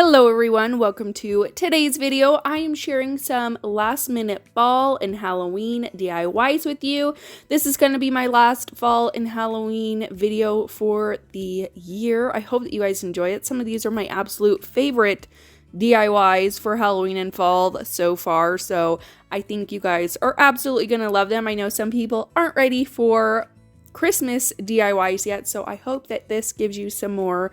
Hello everyone, welcome to today's video. I am sharing some last minute fall and Halloween DIYs with you. This is going to be my last fall and Halloween video for the year. I hope that you guys enjoy it. Some of these are my absolute favorite DIYs for Halloween and fall so far, so I think you guys are absolutely going to love them. I know some people aren't ready for Christmas DIYs yet, so I hope that this gives you some more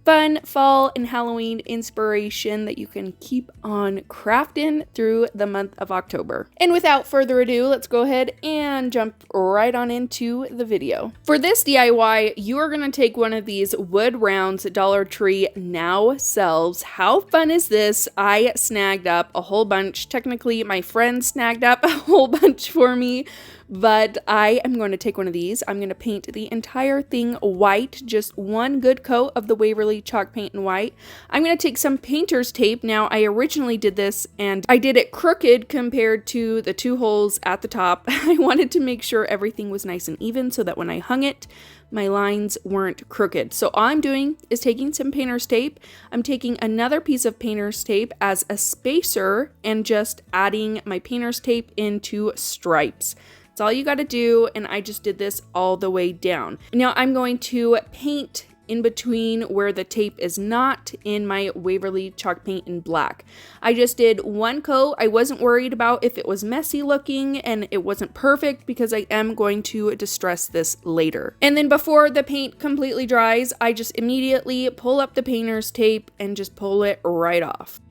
fun fall and Halloween inspiration that you can keep on crafting through the month of October. And without further ado, let's go ahead and jump right on into the video. For this DIY, you are going to take one of these wood rounds Dollar Tree now sells. How fun is this? I snagged up a whole bunch. Technically, my friend snagged up a whole bunch for me, but I am going to take one of these. I'm going to paint the entire thing white, just one good coat of the Waverly chalk paint in white. I'm going to take some painter's tape. Now, I originally did this and I did it crooked compared to the two holes at the top. I wanted to make sure everything was nice and even so that when I hung it, my lines weren't crooked. So all I'm doing is taking some painter's tape. I'm taking another piece of painter's tape as a spacer and just adding my painter's tape into stripes. That's all you got to do, and I just did this all the way down. Now I'm going to paint in between where the tape is not in my Waverly chalk paint in black. I just did one coat. I wasn't worried about if it was messy looking and it wasn't perfect because I am going to distress this later. And then before the paint completely dries, I just immediately pull up the painter's tape and just pull it right off.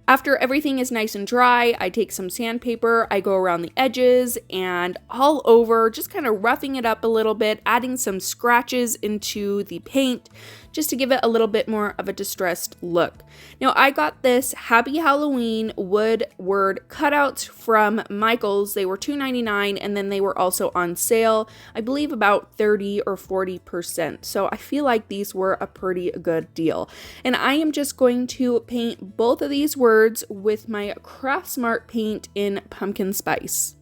After everything is nice and dry, I take some sandpaper, I go around the edges and all over, just kind of roughing it up a little bit, adding some scratches into the paint just to give it a little bit more of a distressed look. Now, I got this Happy Halloween wood word cutouts from Michael's. They were $2.99 and then they were also on sale, I believe about 30 or 40%. So I feel like these were a pretty good deal. And I am just going to paint both of these words with my Craft Smart paint in Pumpkin Spice.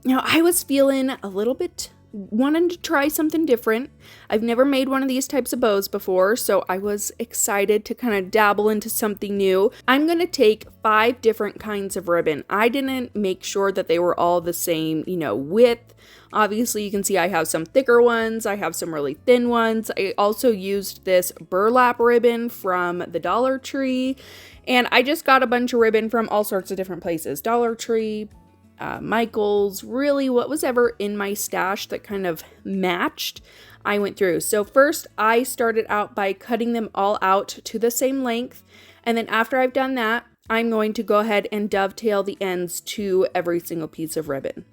Now, I was feeling a little bit wanting to try something different. I've never made one of these types of bows before, so I was excited to kind of dabble into something new. I'm going to take 5 different kinds of ribbon. I didn't make sure that they were all the same, width. Obviously, you can see I have some thicker ones. I have some really thin ones. I also used this burlap ribbon from the Dollar Tree, and I just got a bunch of ribbon from all sorts of different places. Dollar Tree, Michael's, really what was ever in my stash that kind of matched, I went through. So first I started out by cutting them all out to the same length, and then after I've done that, I'm going to go ahead and dovetail the ends to every single piece of ribbon.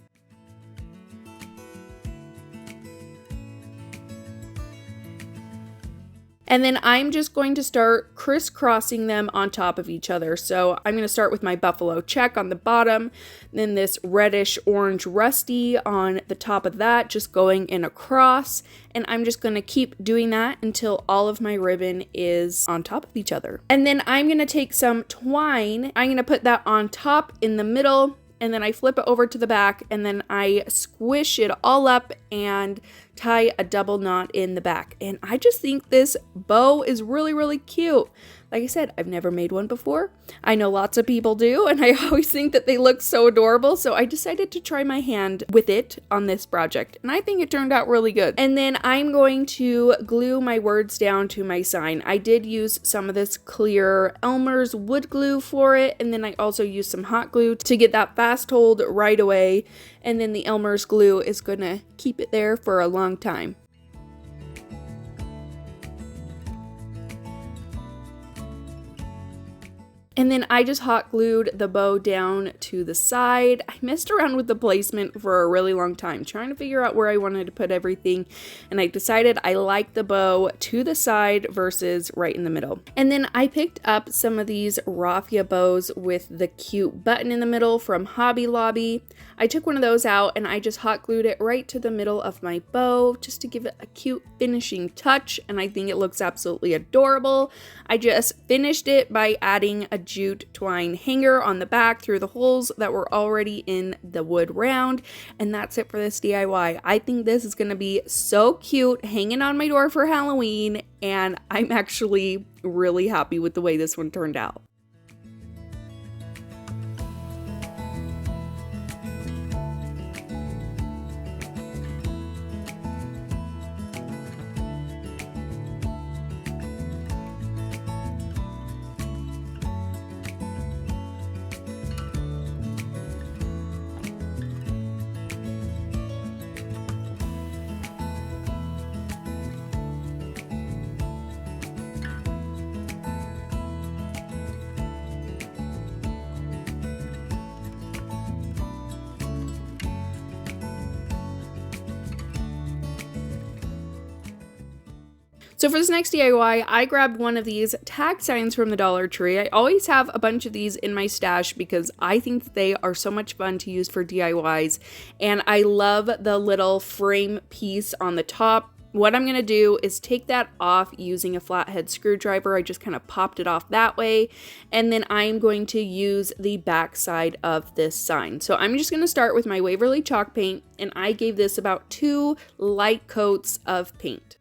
And then I'm just going to start crisscrossing them on top of each other. So I'm going to start with my buffalo check on the bottom, then this reddish orange rusty on the top of that, just going in across. And I'm just going to keep doing that until all of my ribbon is on top of each other. And then I'm going to take some twine. I'm going to put that on top in the middle, and then I flip it over to the back, and then I squish it all up and tie a double knot in the back. And I just think this bow is really, really cute. Like I said, I've never made one before. I know lots of people do, and I always think that they look so adorable. So I decided to try my hand with it on this project, and I think it turned out really good. And then I'm going to glue my words down to my sign. I did use some of this clear Elmer's wood glue for it, and then I also used some hot glue to get that fast hold right away. And then the Elmer's glue is gonna keep it there for a long time. And then I just hot glued the bow down to the side. I messed around with the placement for a really long time, trying to figure out where I wanted to put everything. And I decided I like the bow to the side versus right in the middle. And then I picked up some of these raffia bows with the cute button in the middle from Hobby Lobby. I took one of those out and I just hot glued it right to the middle of my bow just to give it a cute finishing touch. And I think it looks absolutely adorable. I just finished it by adding a jute twine hanger on the back through the holes that were already in the wood round. And that's it for this DIY. I think this is going to be so cute hanging on my door for Halloween, and I'm actually really happy with the way this one turned out. So for this next DIY, I grabbed one of these tag signs from the Dollar Tree. I always have a bunch of these in my stash because I think that they are so much fun to use for DIYs. And I love the little frame piece on the top. What I'm going to do is take that off using a flathead screwdriver. I just kind of popped it off that way. And then I'm going to use the back side of this sign. So I'm just going to start with my Waverly chalk paint. And I gave this about 2 light coats of paint.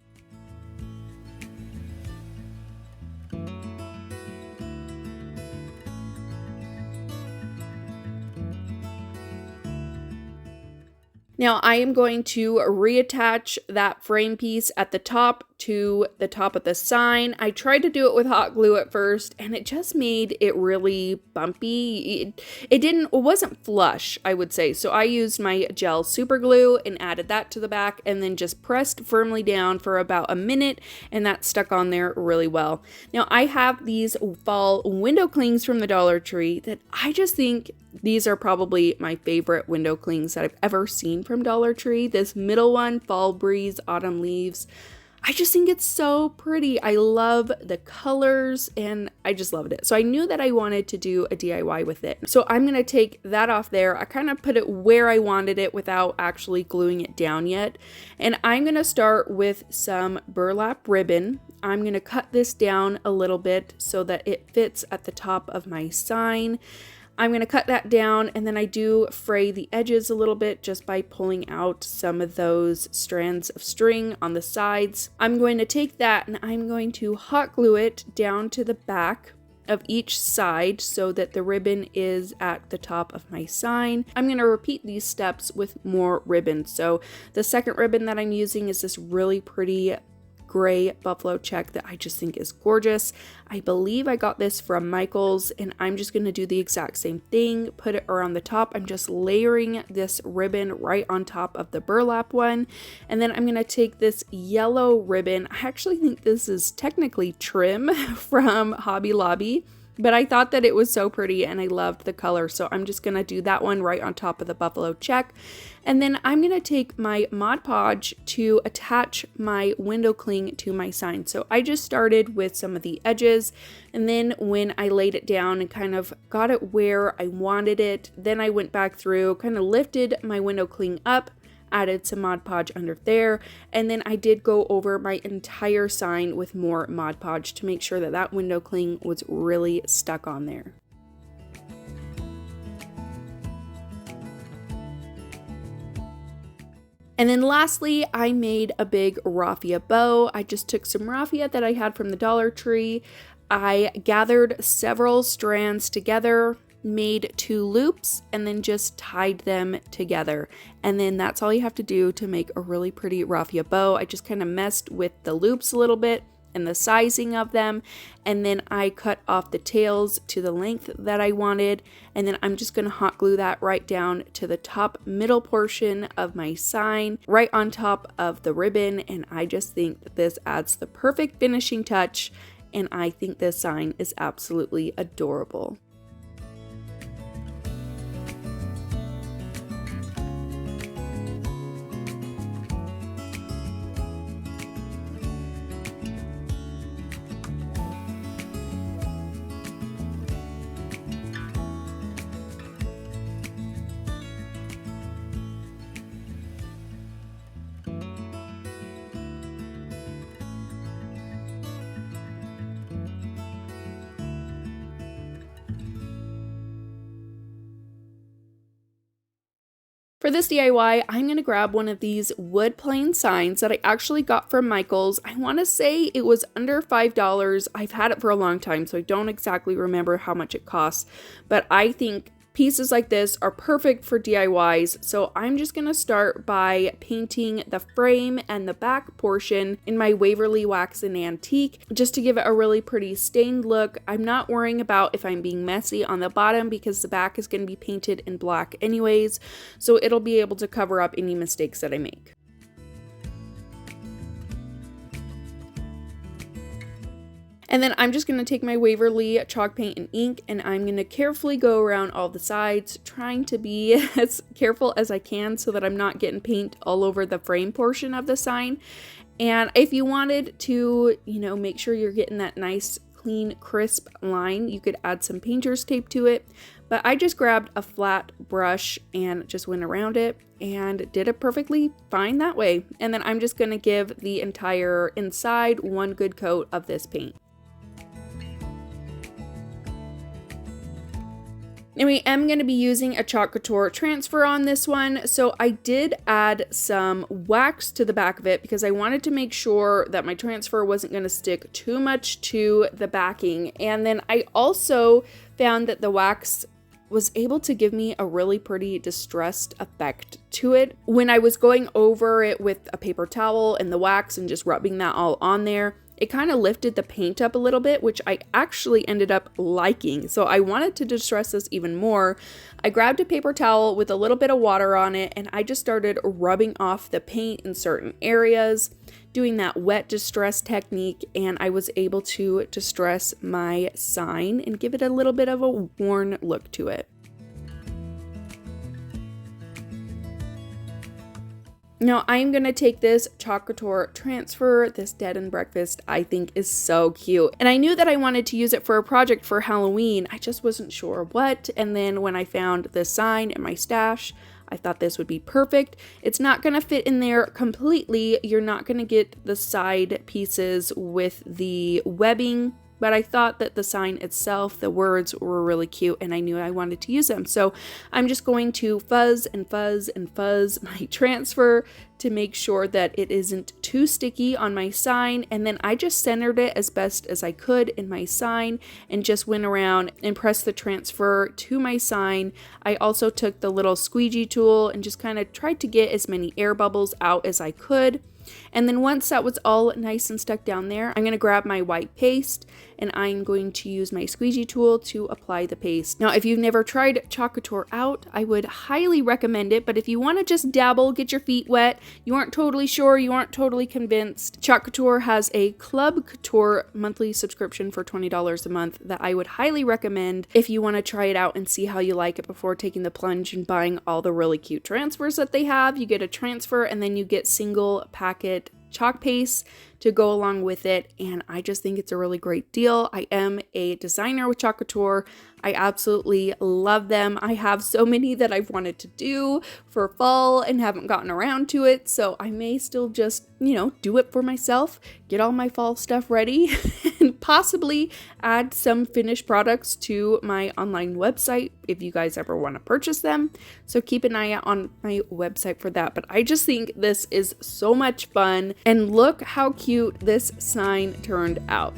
Now I am going to reattach that frame piece at the top to the top of the sign. I tried to do it with hot glue at first and it just made it really bumpy. It wasn't flush, I would say. So I used my gel super glue and added that to the back and then just pressed firmly down for about a minute, and that stuck on there really well. Now I have these fall window clings from the Dollar Tree that I just think these are probably my favorite window clings that I've ever seen from Dollar Tree. This middle one, Fall Breeze, Autumn Leaves. I just think it's so pretty. I love the colors and I just loved it. So I knew that I wanted to do a DIY with it. So I'm going to take that off there. I kind of put it where I wanted it without actually gluing it down yet. And I'm going to start with some burlap ribbon. I'm going to cut this down a little bit so that it fits at the top of my sign. I'm going to cut that down, and then I do fray the edges a little bit just by pulling out some of those strands of string on the sides. I'm going to take that and I'm going to hot glue it down to the back of each side so that the ribbon is at the top of my sign. I'm going to repeat these steps with more ribbon. So the second ribbon that I'm using is this really pretty gray buffalo check that I just think is gorgeous. I believe I got this from Michael's, and I'm just going to do the exact same thing, put it around the top. I'm just layering this ribbon right on top of the burlap one, and then I'm going to take this yellow ribbon. I actually think this is technically trim from Hobby Lobby, but I thought that it was so pretty and I loved the color, so I'm just going to do that one right on top of the buffalo check. And then I'm going to take my Mod Podge to attach my window cling to my sign. So I just started with some of the edges, and then when I laid it down and kind of got it where I wanted it, then I went back through, kind of lifted my window cling up, added some Mod Podge under there, and then I did go over my entire sign with more Mod Podge to make sure that that window cling was really stuck on there. And then lastly, I made a big raffia bow. I just took some raffia that I had from the Dollar Tree. I gathered several strands together, made 2 loops, and then just tied them together. And then that's all you have to do to make a really pretty raffia bow. I just kind of messed with the loops a little bit and the sizing of them, and then I cut off the tails to the length that I wanted, and then I'm just going to hot glue that right down to the top middle portion of my sign, right on top of the ribbon. And I just think that this adds the perfect finishing touch, and I think this sign is absolutely adorable. For this DIY, I'm going to grab one of these wood plane signs that I actually got from Michael's. I want to say it was under $5. I've had it for a long time, so I don't exactly remember how much it costs, but I think pieces like this are perfect for DIYs, so I'm just going to start by painting the frame and the back portion in my Waverly Wax and Antique just to give it a really pretty stained look. I'm not worrying about if I'm being messy on the bottom because the back is going to be painted in black anyways, so it'll be able to cover up any mistakes that I make. And then I'm just going to take my Waverly chalk paint and ink, and I'm going to carefully go around all the sides, trying to be as careful as I can so that I'm not getting paint all over the frame portion of the sign. And if you wanted to, make sure you're getting that nice, clean, crisp line, you could add some painter's tape to it. But I just grabbed a flat brush and just went around it and did it perfectly fine that way. And then I'm just going to give the entire inside one good coat of this paint. Now I am going to be using a Chalk Couture transfer on this one, so I did add some wax to the back of it because I wanted to make sure that my transfer wasn't going to stick too much to the backing. And then I also found that the wax was able to give me a really pretty distressed effect to it. When I was going over it with a paper towel and the wax and just rubbing that all on there, it kind of lifted the paint up a little bit, which I actually ended up liking. So I wanted to distress this even more. I grabbed a paper towel with a little bit of water on it, and I just started rubbing off the paint in certain areas, doing that wet distress technique, and I was able to distress my sign and give it a little bit of a worn look to it. Now I'm going to take this Chalk Couture transfer. This Dead and Breakfast I think is so cute. And I knew that I wanted to use it for a project for Halloween. I just wasn't sure what. And then when I found this sign in my stash, I thought this would be perfect. It's not going to fit in there completely. You're not going to get the side pieces with the webbing, but I thought that the sign itself, the words were really cute and I knew I wanted to use them. So I'm just going to fuzz and fuzz and fuzz my transfer to make sure that it isn't too sticky on my sign. And then I just centered it as best as I could in my sign and just went around and pressed the transfer to my sign. I also took the little squeegee tool and just kind of tried to get as many air bubbles out as I could. And then once that was all nice and stuck down there, I'm going to grab my white paste and I'm going to use my squeegee tool to apply the paste. Now, if you've never tried Chalk Couture out, I would highly recommend it, but if you want to just dabble, get your feet wet, you aren't totally sure, you aren't totally convinced, Chalk Couture has a Club Couture monthly subscription for $20 a month that I would highly recommend if you want to try it out and see how you like it before taking the plunge and buying all the really cute transfers that they have. You get a transfer and then you get single packet chalk paste to go along with it, and I just think it's a really great deal. I am a designer with Chalk Couture. I absolutely love them. I have so many that I've wanted to do for fall and haven't gotten around to it, so I may still just, do it for myself, get all my fall stuff ready, and possibly add some finished products to my online website if you guys ever want to purchase them. So keep an eye out on my website for that. But I just think this is so much fun, and look how cute this sign turned out.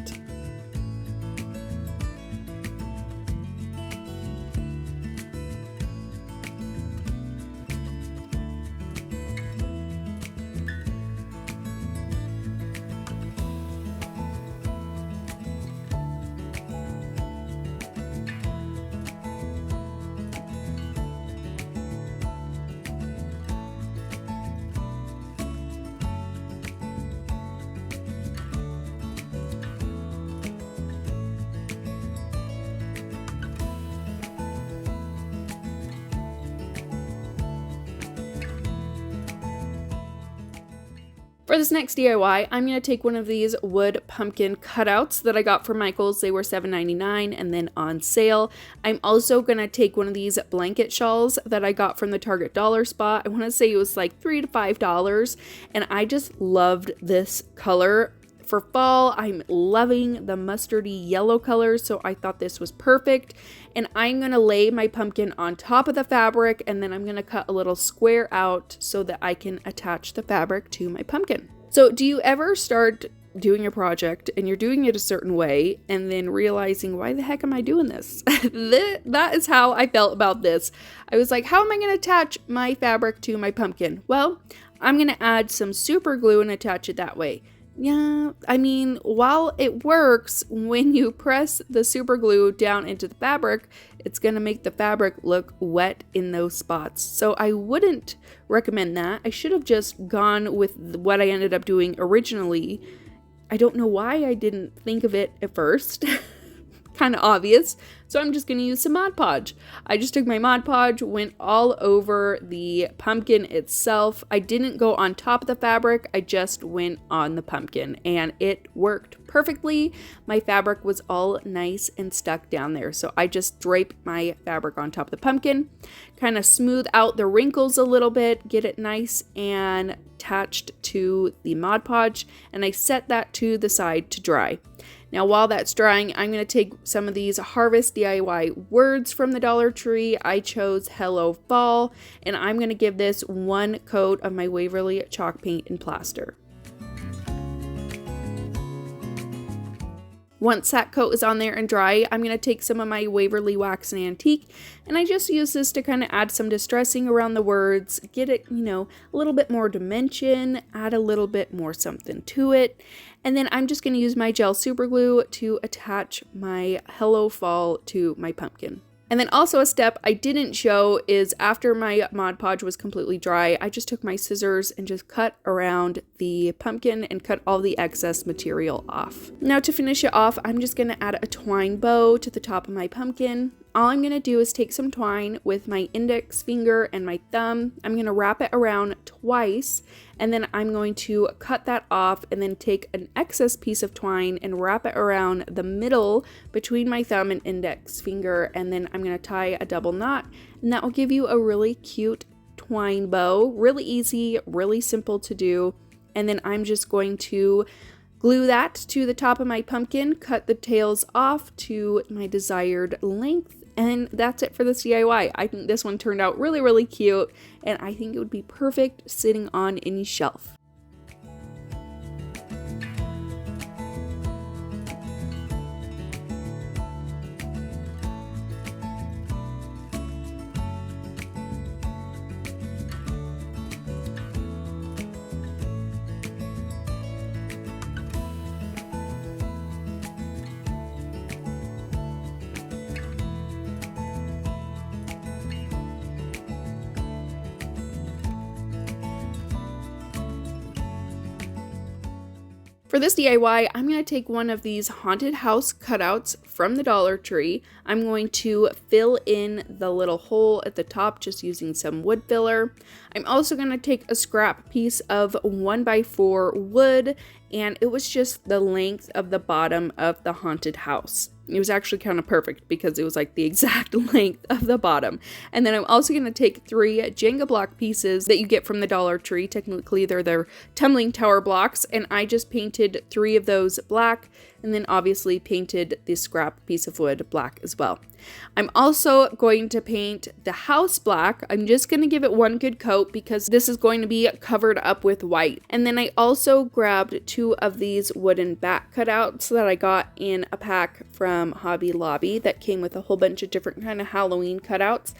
For this next DIY, I'm going to take one of these wood pumpkin cutouts that I got from Michael's. They were $7.99 and then on sale. I'm also going to take one of these blanket shawls that I got from the Target dollar spot. I want to say it was like $3 to $5, and I just loved this color for fall. I'm loving the mustardy yellow color, so I thought this was perfect. And I'm gonna lay my pumpkin on top of the fabric, and then I'm gonna cut a little square out so that I can attach the fabric to my pumpkin. So do you ever start doing a project and you're doing it a certain way and then realizing, why the heck am I doing this? That is how I felt about this. I was like, how am I going to attach my fabric to my pumpkin? Well, I'm going to add some super glue and attach it that way. Yeah, I mean, while it works, when you press the super glue down into the fabric, it's going to make the fabric look wet in those spots. So I wouldn't recommend that. I should have just gone with what I ended up doing originally. I don't know why I didn't think of it at first. Kind of obvious. So I'm just going to use some Mod Podge. I just took my Mod Podge, went all over the pumpkin itself. I didn't go on top of the fabric. I just went on the pumpkin and it worked perfectly. My fabric was all nice and stuck down there. So I just drape my fabric on top of the pumpkin, kind of smooth out the wrinkles a little bit, get it nice and attached to the Mod Podge, and I set that to the side to dry. Now while that's drying, I'm going to take some of these Harvest DIY words from the Dollar Tree. I chose Hello Fall, and I'm going to give this one coat of my Waverly chalk paint and plaster. Once that coat is on there and dry, I'm going to take some of my Waverly Wax and Antique, and I just use this to kind of add some distressing around the words, get it, a little bit more dimension, add a little bit more something to it. And then I'm just going to use my gel super glue to attach my Hello Fall to my pumpkin. And then also a step I didn't show is after my Mod Podge was completely dry, I just took my scissors and just cut around the pumpkin and cut all the excess material off. Now to finish it off, I'm just going to add a twine bow to the top of my pumpkin. All I'm going to do is take some twine with my index finger and my thumb. I'm going to wrap it around twice, and then I'm going to cut that off and then take an excess piece of twine and wrap it around the middle between my thumb and index finger, and then I'm going to tie a double knot, and that will give you a really cute twine bow. Really easy, really simple to do. And then I'm just going to glue that to the top of my pumpkin, cut the tails off to my desired length, and that's it for this DIY. I think this one turned out really, really cute, and I think it would be perfect sitting on any shelf. For this DIY, I'm going to take one of these haunted house cutouts from the Dollar Tree. I'm going to fill in the little hole at the top just using some wood filler. I'm also going to take a scrap piece of 1x4 wood, and it was just the length of the bottom of the haunted house. It was actually kind of perfect because it was like the exact length of the bottom. And then I'm also going to take 3 Jenga block pieces that you get from the Dollar Tree. Technically, they're their tumbling tower blocks. And I just painted 3 of those black, and then obviously painted the scrap piece of wood black as well. I'm also going to paint the house black. I'm just going to give it one good coat because this is going to be covered up with white. And then I also grabbed 2 of these wooden bat cutouts that I got in a pack from Hobby Lobby that came with a whole bunch of different kind of Halloween cutouts.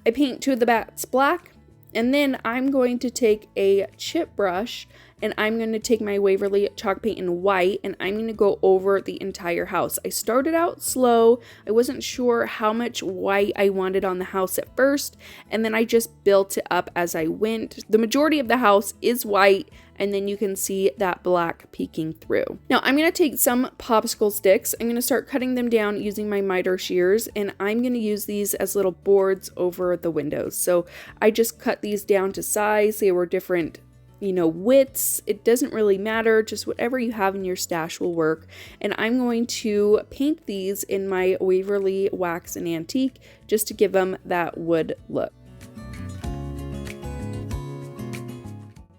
I paint 2 of the bats black, and then I'm going to take a chip brush and I'm going to take my Waverly chalk paint in white, and I'm going to go over the entire house. I started out slow. I wasn't sure how much white I wanted on the house at first, and then I just built it up as I went. The majority of the house is white, and then you can see that black peeking through. Now I'm going to take some popsicle sticks. I'm going to start cutting them down using my miter shears, and I'm going to use these as little boards over the windows. So I just cut these down to size. They were different widths. It doesn't really matter, just whatever you have in your stash will work. And I'm going to paint these in my Waverly Wax and Antique just to give them that wood look.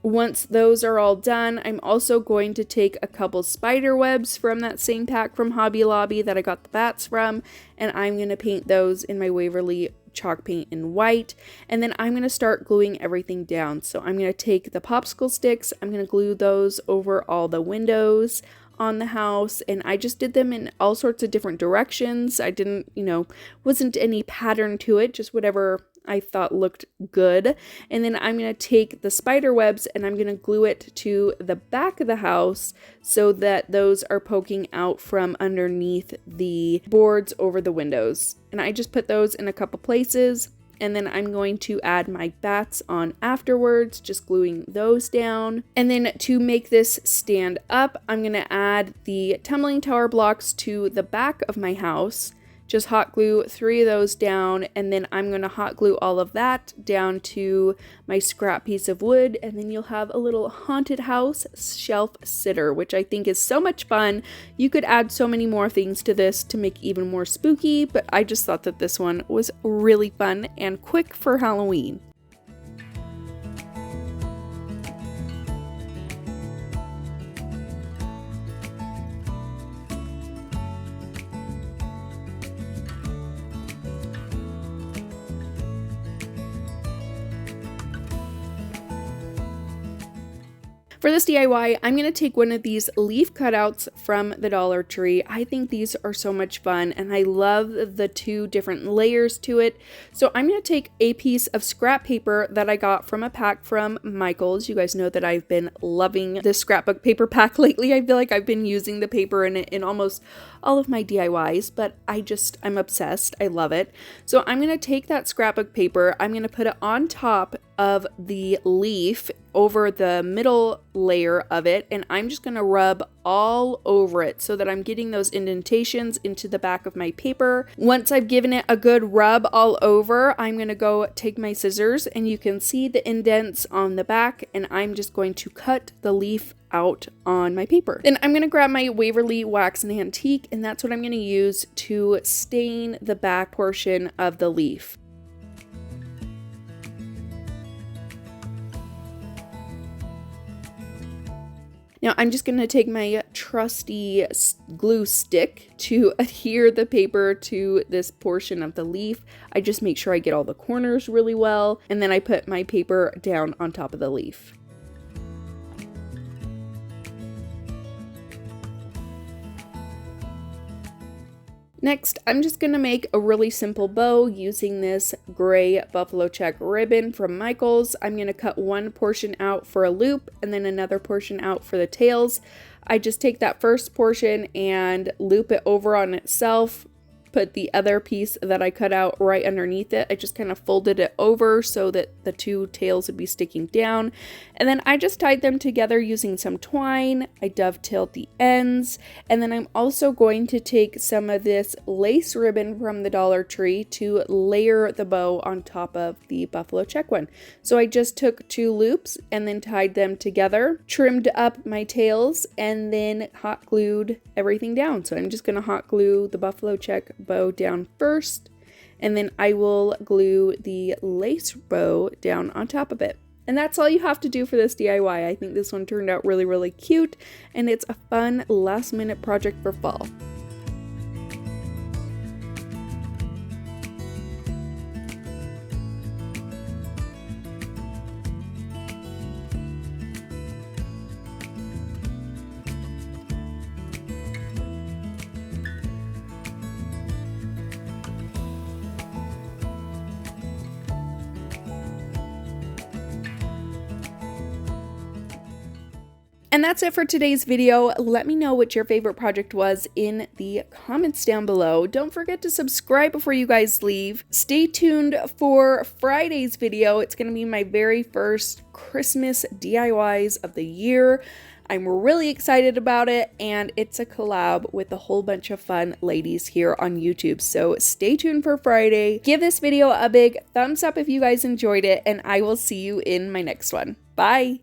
Once those are all done, I'm also going to take a couple spider webs from that same pack from Hobby Lobby that I got the bats from, and I'm going to paint those in my Waverly chalk paint in white, and then I'm going to start gluing everything down. So I'm going to take the popsicle sticks, I'm going to glue those over all the windows on the house, and I just did them in all sorts of different directions. I didn't, wasn't any pattern to it, just whatever I thought looked good. And then I'm going to take the spider webs and I'm going to glue it to the back of the house so that those are poking out from underneath the boards over the windows. And I just put those in a couple places. And then I'm going to add my bats on afterwards, just gluing those down. And then to make this stand up, I'm going to add the tumbling tower blocks to the back of my house. Just hot glue 3 of those down, and then I'm going to hot glue all of that down to my scrap piece of wood, and then you'll have a little haunted house shelf sitter, which I think is so much fun. You could add so many more things to this to make even more spooky, but I just thought that this one was really fun and quick for Halloween. For this DIY, I'm going to take one of these leaf cutouts from the Dollar Tree. I think these are so much fun, and I love the 2 different layers to it. So I'm going to take a piece of scrap paper that I got from a pack from Michael's. You guys know that I've been loving this scrapbook paper pack lately. I feel like I've been using the paper in it in almost all of my DIYs, but I'm obsessed. I love it. So I'm going to take that scrapbook paper, I'm going to put it on top of the leaf over the middle layer of it, and I'm just going to rub all over it so that I'm getting those indentations into the back of my paper. Once I've given it a good rub all over, I'm going to go take my scissors, and you can see the indents on the back, and I'm just going to cut the leaf out on my paper. Then I'm going to grab my Waverly Wax and Antique, and that's what I'm going to use to stain the back portion of the leaf. Now I'm just going to take my trusty glue stick to adhere the paper to this portion of the leaf. I just make sure I get all the corners really well, and then I put my paper down on top of the leaf. Next, I'm just going to make a really simple bow using this gray buffalo check ribbon from Michael's. I'm going to cut one portion out for a loop and then another portion out for the tails. I just take that first portion and loop it over on itself, put the other piece that I cut out right underneath it. I just kind of folded it over so that the 2 tails would be sticking down. And then I just tied them together using some twine. I dovetailed the ends. And then I'm also going to take some of this lace ribbon from the Dollar Tree to layer the bow on top of the buffalo check one. So I just took 2 loops and then tied them together, trimmed up my tails, and then hot glued everything down. So I'm just going to hot glue the buffalo check bow down first, and then I will glue the lace bow down on top of it. And that's all you have to do for this DIY. I think this one turned out really, really cute, and it's a fun last minute project for fall. And that's it for today's video. Let me know what your favorite project was in the comments down below. Don't forget to subscribe before you guys leave. Stay tuned for Friday's video. It's going to be my very first Christmas DIYs of the year. I'm really excited about it, and it's a collab with a whole bunch of fun ladies here on YouTube. So stay tuned for Friday. Give this video a big thumbs up if you guys enjoyed it, and I will see you in my next one. Bye!